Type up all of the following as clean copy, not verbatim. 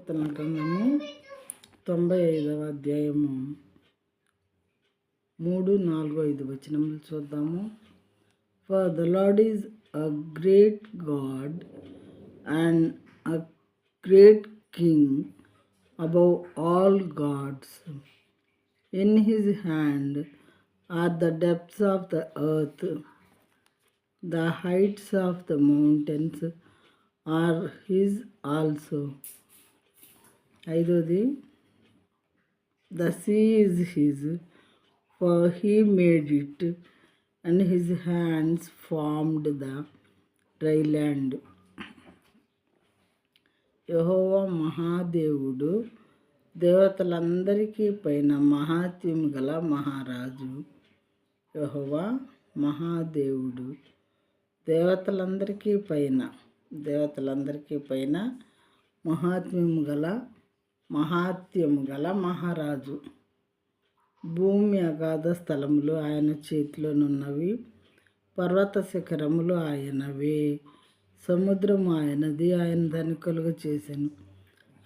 కీర్తనల గ్రంథము 95వ అధ్యాయము 3, 4, 5 వచనములు చూద్దాము. For the Lord is a great God and a great king above all gods. In his hand are the depths of the earth. The heights of the mountains are his also. 5వది, the sea is his, for he made it, and his hands formed the dry land. Jehovah మహాదేవుడు, దేవతలందరికీ పైన మహాత్యము గల మహారాజు. యెహోవా మహాదేవుడు, దేవతలందరికీ పైన మహాత్యము గల మహారాజు. భూమి అగాధ స్థలములు ఆయన చేతిలోనున్నవి, పర్వత శిఖరములు ఆయనవే. సముద్రము ఆయనది, ఆయన దాన్ని కలుగ చేసెను.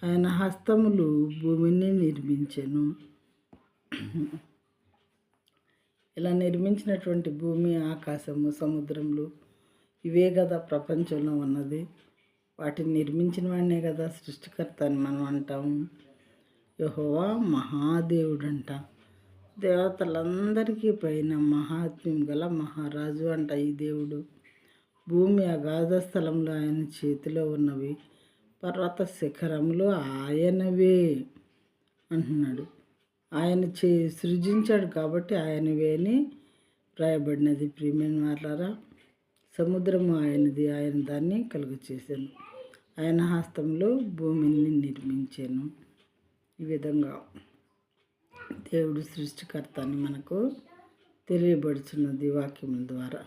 ఆయన హస్తములు భూమిని నిర్మించెను. ఇలా నిర్మించినటువంటి భూమి, ఆకాశము, సముద్రములు ఇవే కదా ప్రపంచంలో ఉన్నది. వాటిని నిర్మించిన వాడినే కదా సృష్టికర్త అని మనం అంటాము. యెహోవా మహాదేవుడు అంట, దేవతలందరికీ పైన మహాత్మ్యం గల మహారాజు అంట ఈ దేవుడు. భూమి అగాధ స్థలంలో ఆయన చేతిలో ఉన్నవి, పర్వత శిఖరములు ఆయనవే అంటున్నాడు. ఆయన సృజించాడు కాబట్టి ఆయనవే అని రాయబడినది. ప్రియమైన వారలారా, సముద్రము ఆయనది, ఆయన దాన్ని కలుగ చేశాను. ఆయన హస్తంలో భూమిని నిర్మించాను. ఈ విధంగా దేవుడు సృష్టికర్త అని మనకు తెలియబడుచున్నది వాక్యముల ద్వారా.